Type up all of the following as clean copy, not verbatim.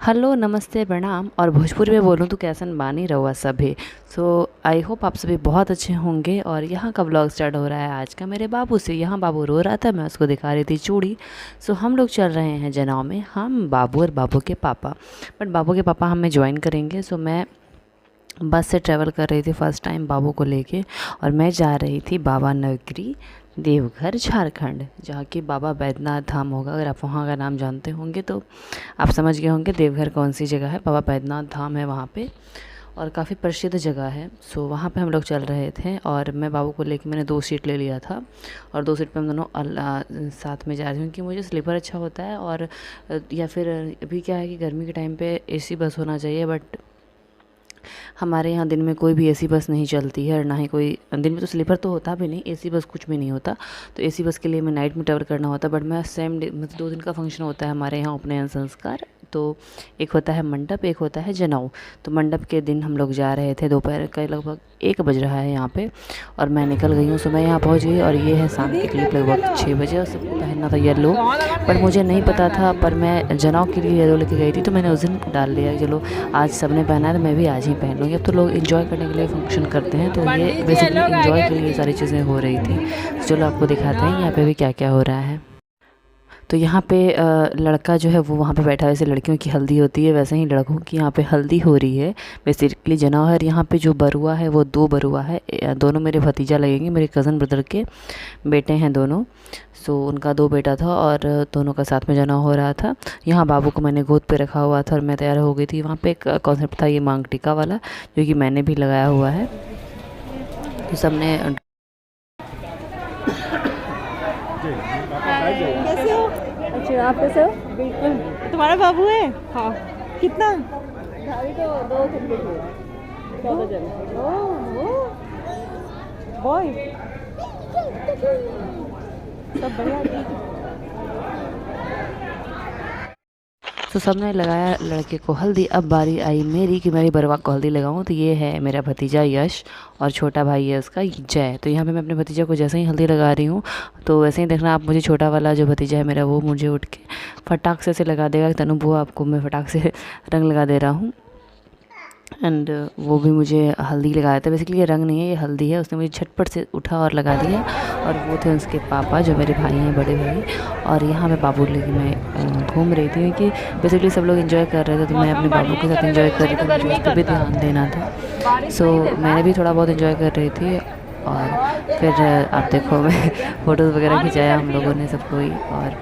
Hello, नमस्ते, प्रणाम। और भोजपुरी में बोलूँ तो कैसन बानी रहुआ सभी। आई होप आप सभी बहुत अच्छे होंगे। और यहाँ का ब्लॉग स्टार्ट हो रहा है आज का मेरे बाबू से। यहाँ बाबू रो रहा था, मैं उसको दिखा रही थी चूड़ी। हम लोग चल रहे हैं जनाव में, हम बाबू और बाबू के पापा। बट बाबू के पापा हमें ज्वाइन करेंगे। मैं बस से ट्रैवल कर रही थी फर्स्ट टाइम बाबू को लेके। और मैं जा रही थी बाबा नगरी, देवघर, झारखंड, जहाँ की बाबा बैद्यनाथ धाम होगा। अगर आप वहाँ का नाम जानते होंगे तो आप समझ गए होंगे देवघर कौन सी जगह है। बाबा बैद्यनाथ धाम है वहाँ पे, और काफ़ी प्रसिद्ध जगह है। वहाँ पे हम लोग चल रहे थे, और मैं बाबू को लेके मैंने 2 सीट ले लिया था। और 2 सीट पे हम दोनों साथ में जा रहे थे, क्योंकि मुझे स्लीपर अच्छा होता है। और या फिर अभी क्या है कि गर्मी के टाइम पे एसी बस होना चाहिए, बट हमारे यहाँ दिन में कोई भी एसी बस नहीं चलती है, और ना ही कोई दिन में तो स्लीपर तो होता भी नहीं, एसी बस कुछ भी नहीं होता। तो एसी बस के लिए मैं नाइट में ट्रैवल करना होता। बट मैं सेम डे, मतलब 2 दिन का फंक्शन होता है हमारे यहाँ, उपनयन संस्कार। तो एक होता है मंडप, एक होता है जनेऊ। तो मंडप के दिन हम लोग जा रहे थे, दोपहर का लगभग 1 बज रहा है यहाँ पे, और मैं निकल गई हूँ। मैं यहाँ पहुँच गई, और ये है शाम की क्लिप, लगभग 6 बजे। और सबको पहनना था येलो, पर मुझे नहीं पता था। पर मैं जनेऊ के लिए येलो लेके गई थी, तो मैंने उस दिन डाल लिया। चलो आज सबने पहना है तो मैं भी आज ही पहन लूँगी। अब तो लोग इन्जॉय करने के लिए फंक्शन करते हैं, तो ये बेसिकली इन्जॉय के लिए सारी चीज़ें हो रही थी। चलो आपको दिखाते हैं यहाँ पे भी क्या क्या हो रहा है। तो यहाँ पे लड़का जो है वो वहाँ पे बैठा है। जैसे लड़कियों की हल्दी होती है, वैसे ही लड़कों की यहाँ पे हल्दी हो रही है। बेसिकली जनेऊ है। यहाँ पे जो बरुआ है वो 2 बरुआ है। दोनों मेरे भतीजा लगेंगे, मेरे कज़न ब्रदर के बेटे हैं दोनों। उनका 2 बेटा था, और दोनों का साथ में जनेऊ हो रहा था। यहाँ बाबू को मैंने गोद पे रखा हुआ था, और मैं तैयार हो गई थी। वहाँ पे एक कॉन्सेप्ट था ये मांग टीका वाला, जो कि मैंने भी लगाया हुआ है। तो सबने कैसे हो? अच्छा, आप कैसे हो? बिल्कुल। तुम्हारा बाबू है? हाँ। कितना? अभी तो 2 कंप्लीट हुआ, 14 जन। ओह, बॉय सब बढ़िया। सबने लगाया लड़के को हल्दी। अब बारी आई मेरी कि मेरी बरवा को हल्दी लगाऊं। तो ये है मेरा भतीजा यश, और छोटा भाई है उसका जय। तो यहाँ पे मैं अपने भतीजा को जैसे ही हल्दी लगा रही हूँ, तो वैसे ही देखना आप, मुझे छोटा वाला जो भतीजा है मेरा, वो मुझे उठ के फटाक से लगा देगा, तनु बुआ आपको मैं फटाक से रंग लगा दे रहा हूँ। एंड वो भी मुझे हल्दी लगाया था। बेसिकली ये रंग नहीं है, ये हल्दी है। उसने मुझे झटपट से उठा और लगा दिया। और वो थे उसके पापा, जो मेरे भाई हैं, बड़े भाई। और यहाँ मैं बाबू लेके मैं घूम रही थी, क्योंकि बेसिकली सब लोग एंजॉय कर रहे थे, तो मैं अपने बाबू के साथ एंजॉय कर रही थी। मुझे उस पर भी ध्यान देना था। मैंने भी थोड़ा बहुत एंजॉय कर रही थी। और फिर आप देखो, मैं फ़ोटोज़ वगैरह खिंचाया हम लोगों ने सब कोई। और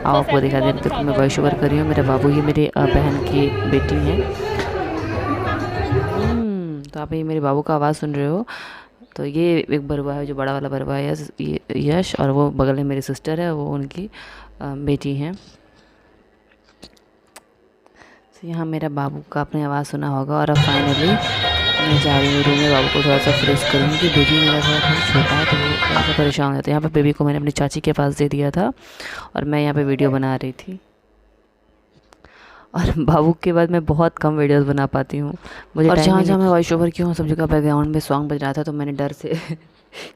आपको दिखा दे, देखो मैं वॉइस ओवर कर रही हूँ। मेरा बाबू ये मेरी बहन की बेटी है। तो आप ये मेरे बाबू का आवाज़ सुन रहे हो। तो ये एक बरुआ है, जो बड़ा वाला बरुआ है, यश। और वो बगल में मेरी सिस्टर है, वो उनकी बेटी हैं। यहाँ मेरा बाबू का आपने आवाज़ सुना होगा। और अब फाइनली मैं जा रही हूँ रूम में, बाबू को थोड़ा सा फ्रेश करूँगी। बेबी मेरा थोड़ा छोटा है, तो वो थोड़ा सा परेशान हो जाता है। यहाँ पर बेबी को मैंने अपनी चाची के पास दे दिया था, और मैं यहाँ पे वीडियो बना रही थी। और बाबू के बाद मैं बहुत कम वीडियोस बना पाती हूँ मुझे। और जहाँ जहाँ मैं वॉइस ओवर की हूँ, सब जगह बैकग्राउंड में सॉन्ग बज रहा था, तो मैंने डर से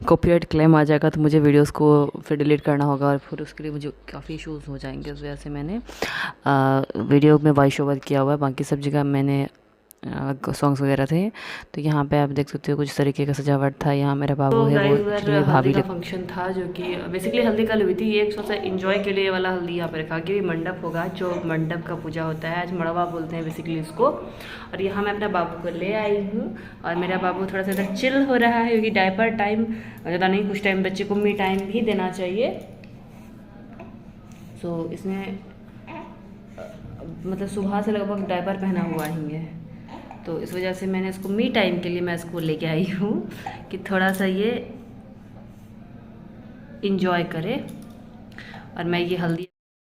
कॉपीराइट क्लेम आ जाएगा, तो मुझे वीडियोस को फिर डिलीट करना होगा, और फिर उसके लिए मुझे काफ़ी इशूज़ हो जाएंगे। उस वजह से मैंने वीडियो में वॉइस ओवर किया हुआ है। बाकी सब जगह मैंने सॉन्ग्स वगैरह थे। तो यहाँ पे आप देख सकते हो कुछ तरीके का सजावट था। यहाँ मेरा बाबू है, वो मेरे भाभी का फंक्शन था, जो कि बेसिकली हल्दी कल हुई थी। ये एक सा एंजॉय के लिए वाला हल्दी यहाँ पे रखा, कि मंडप होगा, जो मंडप का पूजा होता है, आज मड़वा बोलते हैं बेसिकली उसको। और यहाँ मैं अपना बाबू को ले आई हूँ, और मेरा बाबू थोड़ा सा इधर चिल हो रहा है, क्योंकि डायपर टाइम ज़्यादा नहीं, कुछ टाइम बच्चे को मी टाइम भी देना चाहिए। इसमें मतलब सुबह से लगभग डायपर पहना हुआ ही है, तो इस वजह से मैंने इसको मी टाइम के लिए मैं इसको लेके आई हूँ, कि थोड़ा सा ये इंजॉय करे। और मैं ये हल्दी